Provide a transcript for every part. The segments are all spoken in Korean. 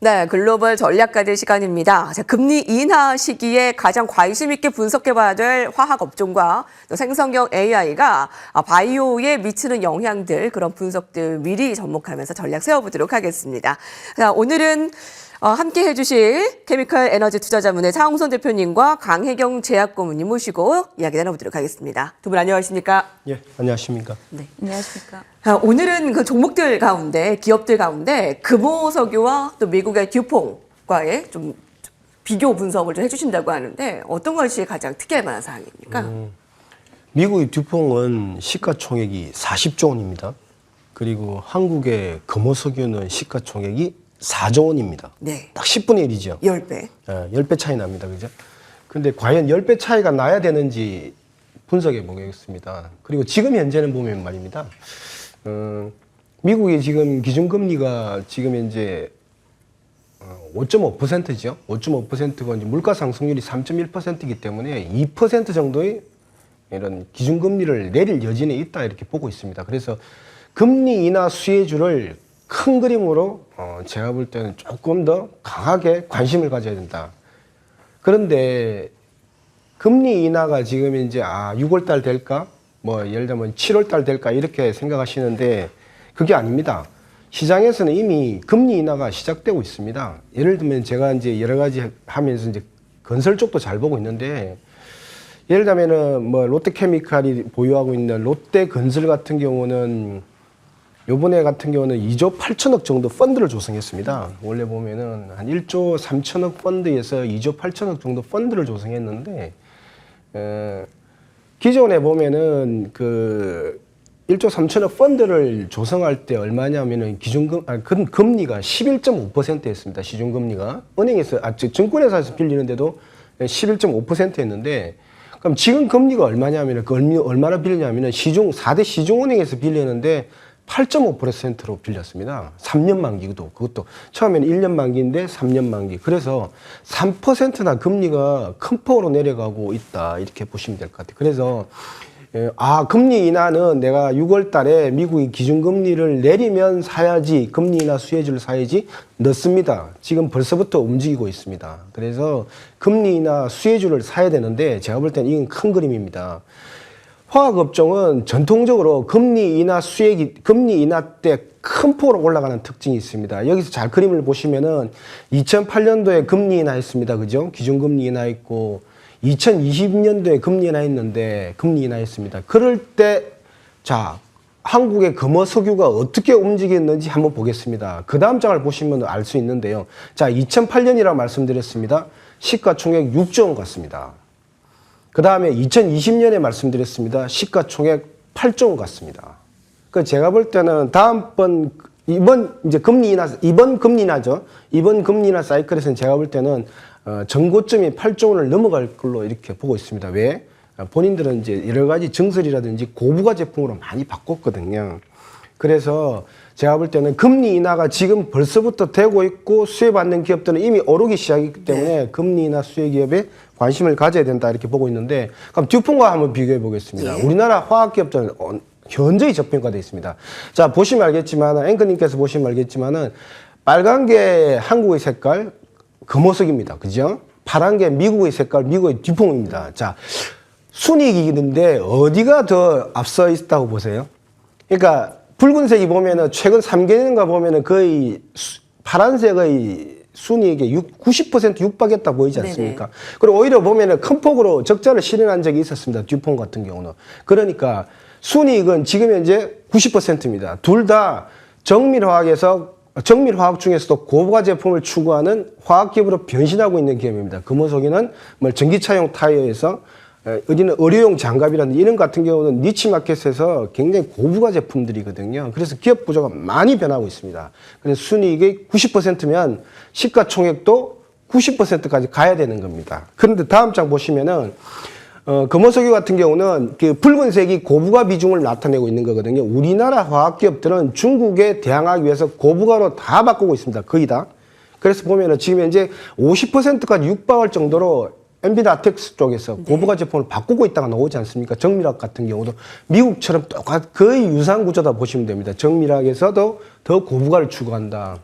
네, 글로벌 전략가들 시간입니다. 자, 금리 인하 시기에 가장 관심 있게 분석해봐야 될 화학 업종과 또 생성형 AI가 바이오에 미치는 영향들, 그런 분석들 미리 접목하면서 전략 세워보도록 하겠습니다. 자, 오늘은 함께 해주실 케미컬 에너지 투자자문의 차홍선 대표님과 강혜경 제약고문님 모시고 이야기 나눠보도록 하겠습니다. 두 분 안녕하십니까? 예, 안녕하십니까? 네. 안녕하십니까? 오늘은 그 종목들 가운데, 기업들 가운데 금호석유와 또 미국의 듀퐁과의 좀 비교 분석을 좀 해주신다고 하는데 어떤 것이 가장 특이할 만한 사항입니까? 미국의 듀퐁은 시가총액이 40조 원입니다. 그리고 한국의 금호석유는 시가총액이 4조 원입니다. 네. 딱 10분의 1이죠. 10배. 10배 차이 납니다. 그죠? 근데 과연 10배 차이가 나야 되는지 분석해 보겠습니다. 그리고 지금 현재는 보면 말입니다. 미국의 지금 기준금리가 지금 현재 5.5%죠. 5.5%가 이제 물가 상승률이 3.1%이기 때문에 2% 정도의 이런 기준금리를 내릴 여진에 있다 이렇게 보고 있습니다. 그래서 금리 인하 수혜주를 큰 그림으로 제가 볼 때는 조금 더 강하게 관심을 가져야 된다. 그런데 금리 인하가 지금 이제 6월 달 될까? 뭐 예를 들면 7월 달 될까? 이렇게 생각하시는데 그게 아닙니다. 시장에서는 이미 금리 인하가 시작되고 있습니다. 예를 들면 제가 이제 여러 가지 하면서 이제 건설 쪽도 잘 보고 있는데 예를 들면은 뭐 롯데케미칼이 보유하고 있는 롯데건설 같은 경우는 요번에 같은 경우는 2조 8천억 정도 펀드를 조성했습니다. 원래 보면은 한 1조 3천억 펀드에서 2조 8천억 정도 펀드를 조성했는데, 기존에 보면은 그 1조 3천억 펀드를 조성할 때 얼마냐면은 금리가 11.5%였습니다. 시중금리가. 은행에서, 증권회사에서 빌리는데도 11.5%였는데, 그럼 지금 금리가 얼마냐면은, 얼마나 빌리냐면은 4대 시중은행에서 빌리는데 8.5%로 빌렸습니다. 3년 만기도. 그것도 처음에는 1년 만기인데 3년 만기. 그래서 3%나 금리가 큰 폭으로 내려가고 있다. 이렇게 보시면 될 것 같아요. 그래서 금리 인하는 내가 6월 달에 미국이 기준금리를 내리면 사야지, 금리 인하 수혜주를 사야지 넣습니다. 지금 벌써부터 움직이고 있습니다. 그래서 금리 인하 수혜주를 사야 되는데 제가 볼 때는 이건 큰 그림입니다. 화학업종은 전통적으로 금리 인하 때 큰 폭으로 올라가는 특징이 있습니다. 여기서 잘 그림을 보시면은 2008년도에 금리 인하했습니다. 그죠? 기준금리 인하했고 2020년도에 금리 인하했는데 금리 인하했습니다. 그럴 때 한국의 금호석유가 어떻게 움직였는지 한번 보겠습니다. 그 다음 장을 보시면 알 수 있는데요. 2008년이라고 말씀드렸습니다. 시가총액 6조 원 같습니다. 그 다음에 2020년에 말씀드렸습니다. 시가총액 8조 원 같습니다. 그 제가 볼 때는 이번 금리 인하죠. 이번 금리 인하 사이클에서는 제가 볼 때는 전고점이 8조 원을 넘어갈 걸로 이렇게 보고 있습니다. 왜? 본인들은 이제 여러 가지 증설이라든지 고부가 제품으로 많이 바꿨거든요. 그래서 제가 볼 때는 금리 인하가 지금 벌써부터 되고 있고 수혜받는 기업들은 이미 오르기 시작했기 때문에 금리 인하 수혜 기업에 관심을 가져야 된다 이렇게 보고 있는데 그럼 듀퐁과 한번 비교해 보겠습니다. 우리나라 화학기업들은 현저히 저평가되어 있습니다. 자, 보시면 알겠지만 앵커님께서 보시면 알겠지만은 빨간 게 한국의 색깔 금호석입니다. 그죠? 파란 게 미국의 색깔 미국의 듀퐁입니다. 자, 순이익인데 어디가 더 앞서 있다고 보세요? 그러니까 붉은색이 보면은 최근 3개년가 보면은 거의 파란색의 순이익의 90% 육박했다 보이지 않습니까? 네네. 그리고 오히려 보면은 큰 폭으로 적자를 실현한 적이 있었습니다. 듀퐁 같은 경우는. 그러니까 순이익은 지금 현재 90%입니다. 둘 다 정밀화학 중에서도 고부가 제품을 추구하는 화학기업으로 변신하고 있는 기업입니다. 금호석유는 전기차용 타이어에서 어디는 의료용 장갑이라든지 이런 같은 경우는 니치마켓에서 굉장히 고부가 제품들이거든요. 그래서 기업 구조가 많이 변하고 있습니다. 그래서 순이익이 90%면 시가총액도 90%까지 가야 되는 겁니다. 그런데 다음 장 보시면은 금호석유 같은 경우는 그 붉은색이 고부가 비중을 나타내고 있는 거거든요. 우리나라 화학기업들은 중국에 대항하기 위해서 고부가로 다 바꾸고 있습니다. 거의 다. 그래서 보면은 지금 현재 50%까지 육박할 정도로 엔비다텍스 쪽에서 고부가 제품을 바꾸고 있다가 나오지 않습니까? 정밀학 같은 경우도 미국처럼 거의 유사한 구조다 보시면 됩니다. 정밀학에서도 더 고부가를 추구한다.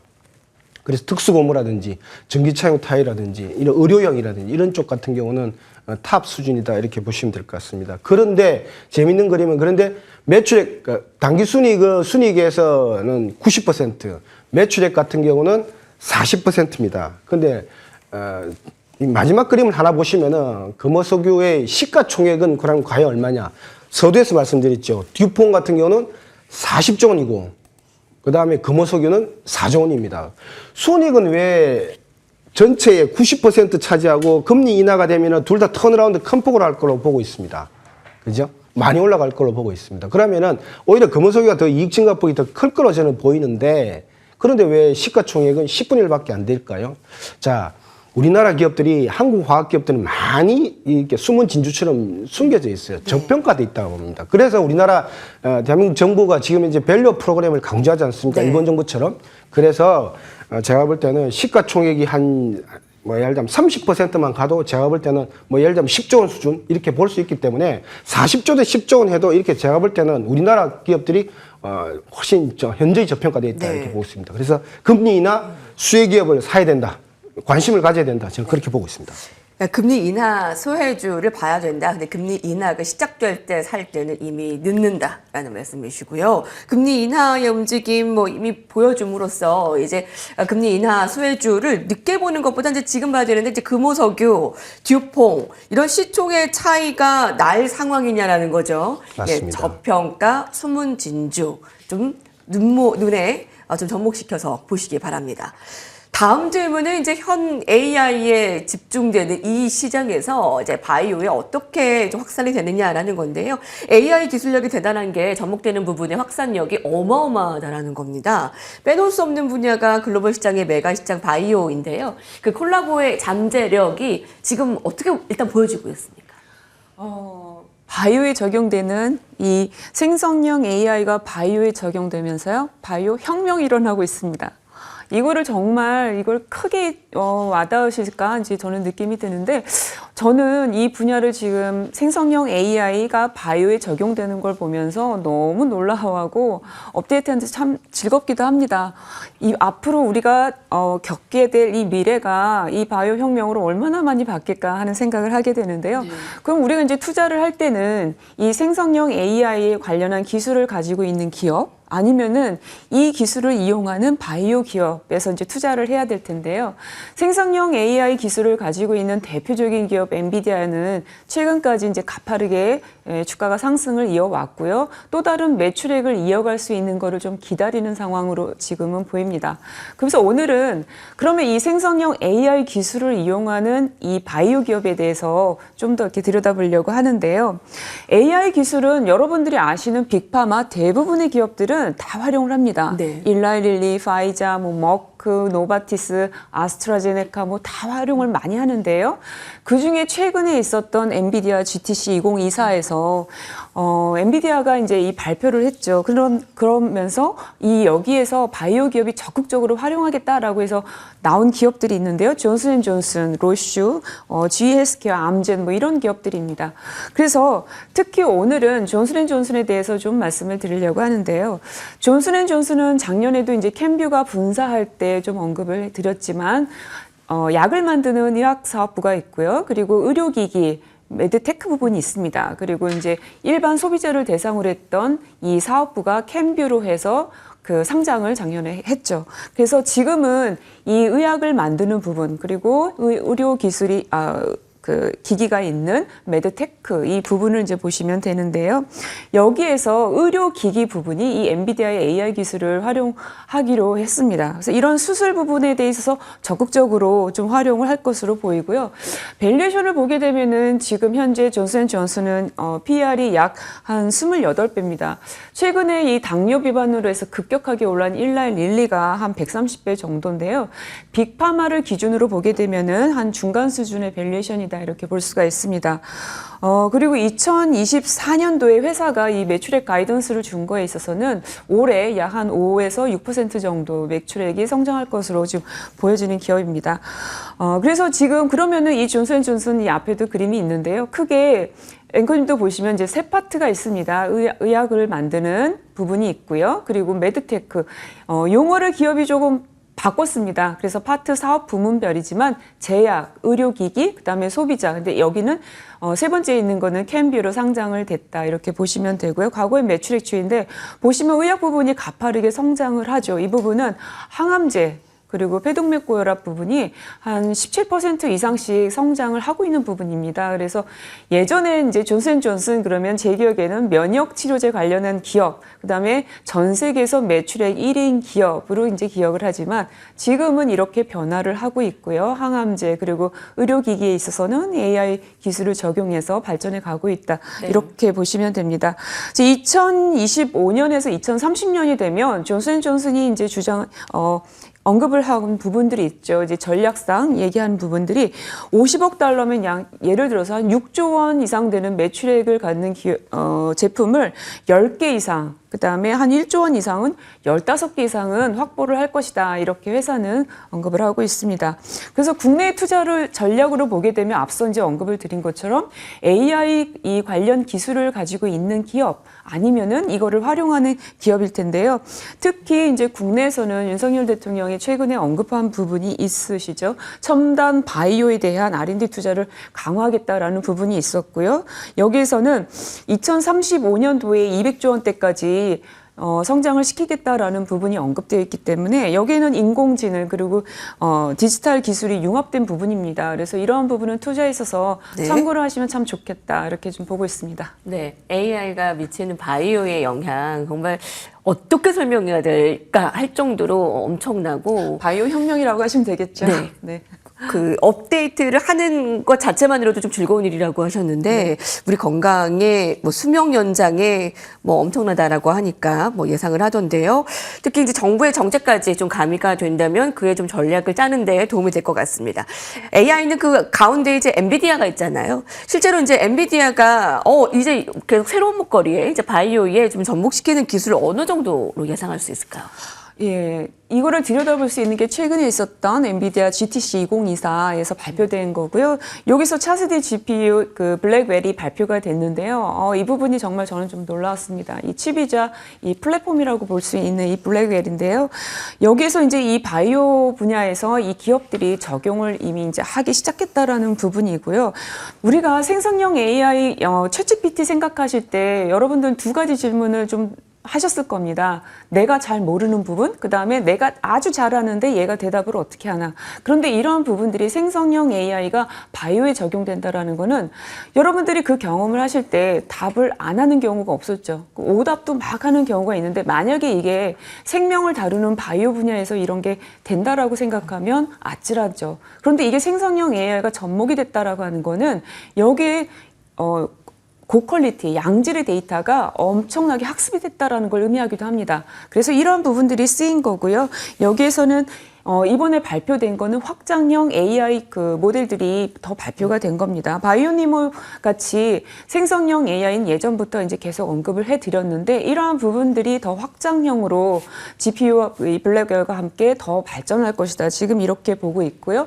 그래서 특수고무라든지 전기차용 타이라든지 이런 의료형이라든지 이런 쪽 같은 경우는 탑 수준이다 이렇게 보시면 될 것 같습니다. 그런데 재밌는 그림은 그런데 매출액 당기 순이익에서는 90%, 매출액 같은 경우는 40%입니다. 근데 이 마지막 그림을 하나 보시면은 금호석유의 시가총액은 그럼 과연 얼마냐? 서두에서 말씀드렸죠. 듀퐁 같은 경우는 40조 원이고 그 다음에 금호석유는 4조 원입니다. 순이익은 왜 전체의 90% 차지하고 금리 인하가 되면은 둘 다 턴어라운드 큰 폭으로 할 걸로 보고 있습니다. 그죠? 많이 올라갈 걸로 보고 있습니다. 그러면은 오히려 금호석유가 더 이익 증가폭이 더 클 걸로 저는 보이는데 그런데 왜 시가총액은 10분의 1밖에 안 될까요? 자, 우리나라 기업들이 한국 화학 기업들은 많이 이렇게 숨은 진주처럼 숨겨져 있어요. 저평가돼 있다고 봅니다. 그래서 우리나라 대한민국 정부가 지금 이제 밸류 프로그램을 강조하지 않습니까? 네. 일본 정부처럼. 그래서 제가 볼 때는 시가총액이 예를 들면 30%만 가도 제가 볼 때는 예를 들면 10조 원 수준 이렇게 볼 수 있기 때문에 40조 대 10조 원 해도 이렇게 제가 볼 때는 우리나라 기업들이 훨씬 현저히 저평가되어 있다 이렇게 보고 있습니다. 그래서 금리 인하 수혜 기업을 사야 된다. 관심을 가져야 된다. 저는 그렇게 보고 있습니다. 금리 인하 소해주를 봐야 된다. 근데 금리 인하가 시작될 때 살 때는 이미 늦는다라는 말씀이시고요. 금리 인하의 움직임 이미 보여줌으로써 이제 금리 인하 소해주를 늦게 보는 것보다 이제 지금 봐야 되는데 이제 금호석유, 듀퐁 이런 시총의 차이가 날 상황이냐라는 거죠. 맞습니다. 예, 저평가, 숨은 진주 좀 눈에 좀 접목시켜서 보시기 바랍니다. 다음 질문은 이제 현 AI에 집중되는 이 시장에서 이제 바이오에 어떻게 좀 확산이 되느냐라는 건데요. AI 기술력이 대단한 게 접목되는 부분의 확산력이 어마어마하다라는 겁니다. 빼놓을 수 없는 분야가 글로벌 시장의 메가 시장 바이오인데요. 그 콜라보의 잠재력이 지금 어떻게 일단 보여지고 있습니까? 바이오에 적용되는 이 생성형 AI가 바이오에 적용되면서요. 바이오 혁명이 일어나고 있습니다. 이걸 크게 와닿으실까 이제 저는 느낌이 드는데 저는 이 분야를 지금 생성형 AI가 바이오에 적용되는 걸 보면서 너무 놀라워하고 업데이트하면서 참 즐겁기도 합니다. 이 앞으로 우리가 겪게 될 이 미래가 이 바이오 혁명으로 얼마나 많이 바뀔까 하는 생각을 하게 되는데요. 그럼 우리가 이제 투자를 할 때는 이 생성형 AI에 관련한 기술을 가지고 있는 기업 아니면은 이 기술을 이용하는 바이오 기업에서 이제 투자를 해야 될 텐데요. 생성형 AI 기술을 가지고 있는 대표적인 기업 엔비디아는 최근까지 이제 가파르게 주가가 상승을 이어왔고요. 또 다른 매출액을 이어갈 수 있는 거를 좀 기다리는 상황으로 지금은 보입니다. 그래서 오늘은 그러면 이 생성형 AI 기술을 이용하는 이 바이오 기업에 대해서 좀 더 이렇게 들여다보려고 하는데요. AI 기술은 여러분들이 아시는 빅파마 대부분의 기업들은 다 활용을 합니다. 네. 일라이릴리, 파이자, 머크, 노바티스, 아스트라제네카 다 활용을 많이 하는데요. 그중에 최근에 있었던 엔비디아 GTC 2024에서 엔비디아가 이제 이 발표를 했죠. 그러면서 여기에서 바이오 기업이 적극적으로 활용하겠다라고 해서 나온 기업들이 있는데요. 존슨앤존슨, 로슈, GE 헬스케어, 암젠 이런 기업들입니다. 그래서 특히 오늘은 존슨앤존슨에 대해서 좀 말씀을 드리려고 하는데요. 존슨앤존슨은 작년에도 이제 캔뷰가 분사할 때 좀 언급을 드렸지만 약을 만드는 의학 사업부가 있고요. 그리고 의료기기 메드테크 부분이 있습니다. 그리고 이제 일반 소비자를 대상으로 했던 이 사업부가 캔뷰로 해서 그 상장을 작년에 했죠. 그래서 지금은 이 의약을 만드는 부분 그리고 의료 기술이 그 기기가 있는 메드테크 이 부분을 이제 보시면 되는데요. 여기에서 의료 기기 부분이 이 엔비디아의 AI 기술을 활용하기로 했습니다. 그래서 이런 수술 부분에 대해서 적극적으로 좀 활용을 할 것으로 보이고요. 밸류에이션을 보게 되면은 지금 현재 존슨앤존슨은 PER이 약 한 28배입니다. 최근에 이 당뇨 비반으로 해서 급격하게 올라온 일라이릴리가 한 130배 정도인데요. 빅파마를 기준으로 보게 되면은 한 중간 수준의 밸류에이션이다. 이렇게 볼 수가 있습니다. 그리고 2024년도에 회사가 이 매출액 가이던스를 준 거에 있어서는 올해 약 한 5에서 6% 정도 매출액이 성장할 것으로 지금 보여지는 기업입니다. 그래서 지금 그러면은 이 존슨앤존슨 이 앞에도 그림이 있는데요. 크게 앵커님도 보시면 이제 세 파트가 있습니다. 의약을 만드는 부분이 있고요. 그리고 메드테크 용어를 기업이 조금 바꿨습니다. 그래서 파트 사업 부문별이지만 제약, 의료기기, 그다음에 소비자. 근데 여기는 세 번째에 있는 거는 캔뷰로 상장을 됐다 이렇게 보시면 되고요. 과거의 매출액 추이인데 보시면 의약 부분이 가파르게 성장을 하죠. 이 부분은 항암제 그리고 폐동맥고혈압 부분이 한 17% 이상씩 성장을 하고 있는 부분입니다. 그래서 예전에 이제 존슨앤존슨 그러면 제 기억에는 면역 치료제 관련한 기업, 그다음에 전 세계에서 매출액 1인 기업으로 이제 기억을 하지만 지금은 이렇게 변화를 하고 있고요. 항암제 그리고 의료기기에 있어서는 AI 기술을 적용해서 발전해 가고 있다. 네. 이렇게 보시면 됩니다. 2025년에서 2030년이 되면 존슨앤존슨이 이제 언급을 한 부분들이 있죠. 이제 전략상 얘기하는 부분들이 50억 달러면 예를 들어서 한 6조 원 이상 되는 매출액을 갖는 제품을 10개 이상, 그다음에 한 1조 원 이상은 15개 이상은 확보를 할 것이다. 이렇게 회사는 언급을 하고 있습니다. 그래서 국내 투자를 전략으로 보게 되면 앞서 이제 언급을 드린 것처럼 AI 이 관련 기술을 가지고 있는 기업 아니면은 이거를 활용하는 기업일 텐데요. 특히 이제 국내에서는 윤석열 대통령이 최근에 언급한 부분이 있으시죠. 첨단 바이오에 대한 R&D 투자를 강화하겠다라는 부분이 있었고요. 여기에서는 2035년도에 200조 원대까지 성장을 시키겠다라는 부분이 언급되어 있기 때문에 여기에는 인공지능 그리고 디지털 기술이 융합된 부분입니다. 그래서 이러한 부분은 투자에 있어서 네. 참고를 하시면 참 좋겠다 이렇게 좀 보고 있습니다. 네, AI가 미치는 바이오의 영향 정말 어떻게 설명해야 될까 할 정도로 엄청나고 바이오 혁명이라고 하시면 되겠죠. 네. 네. 그 업데이트를 하는 것 자체만으로도 좀 즐거운 일이라고 하셨는데 우리 건강에 뭐 수명 연장에 뭐 엄청나다라고 하니까 뭐 예상을 하던데요. 특히 이제 정부의 정책까지 좀 가미가 된다면 그에 좀 전략을 짜는 데 도움이 될 것 같습니다. AI는 그 가운데 이제 엔비디아가 있잖아요. 실제로 이제 엔비디아가 이제 계속 새로운 목거리에 이제 바이오에 좀 접목시키는 기술을 어느 정도로 예상할 수 있을까요? 예, 이거를 들여다볼 수 있는 게 최근에 있었던 엔비디아 GTC 2024에서 발표된 거고요. 여기서 차세대 GPU 그 블랙웰이 발표가 됐는데요. 이 부분이 정말 저는 좀 놀라웠습니다. 이 칩이자 이 플랫폼이라고 볼 수 있는 이 블랙웰인데요. 여기에서 이제 이 바이오 분야에서 이 기업들이 적용을 이미 이제 하기 시작했다라는 부분이고요. 우리가 생성형 AI 챗GPT 생각하실 때 여러분들은 두 가지 질문을 좀 하셨을 겁니다. 내가 잘 모르는 부분, 그 다음에 내가 아주 잘하는데 얘가 대답을 어떻게 하나. 그런데 이러한 부분들이 생성형 AI가 바이오에 적용된다라는 거는 여러분들이 그 경험을 하실 때 답을 안 하는 경우가 없었죠. 오답도 막 하는 경우가 있는데 만약에 이게 생명을 다루는 바이오 분야에서 이런 게 된다라고 생각하면 아찔하죠. 그런데 이게 생성형 AI가 접목이 됐다라고 하는 거는 여기에 고퀄리티, 양질의 데이터가 엄청나게 학습이 됐다라는 걸 의미하기도 합니다. 그래서 이런 부분들이 쓰인 거고요. 여기에서는 이번에 발표된 거는 확장형 AI 그 모델들이 더 발표가 된 겁니다. 바이오니모 같이 생성형 AI는 예전부터 이제 계속 언급을 해드렸는데 이러한 부분들이 더 확장형으로 GPU와 블랙웰과 함께 더 발전할 것이다. 지금 이렇게 보고 있고요.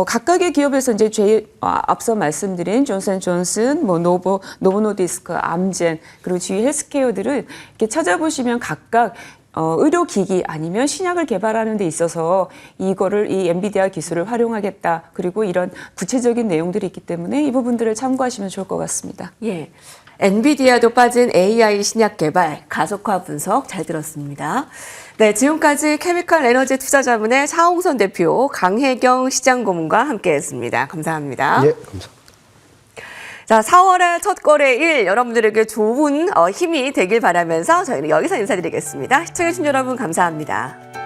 각각의 기업에서 이제 앞서 말씀드린 존슨앤존슨, 뭐 노보노디스크, 암젠 그리고 GE 헬스케어들을 이렇게 찾아보시면 각각 의료기기 아니면 신약을 개발하는 데 있어서 이거를 이 엔비디아 기술을 활용하겠다. 그리고 이런 구체적인 내용들이 있기 때문에 이 부분들을 참고하시면 좋을 것 같습니다. 예. 엔비디아도 빠진 AI 신약 개발, 가속화 분석 잘 들었습니다. 네, 지금까지 케미컬 에너지 투자자문의 차홍선 대표, 강혜경 시장고문과 함께했습니다. 감사합니다. 예, 감사합니다. 자, 4월의 첫 거래일 여러분들에게 좋은 힘이 되길 바라면서 저희는 여기서 인사드리겠습니다. 시청해주신 여러분 감사합니다.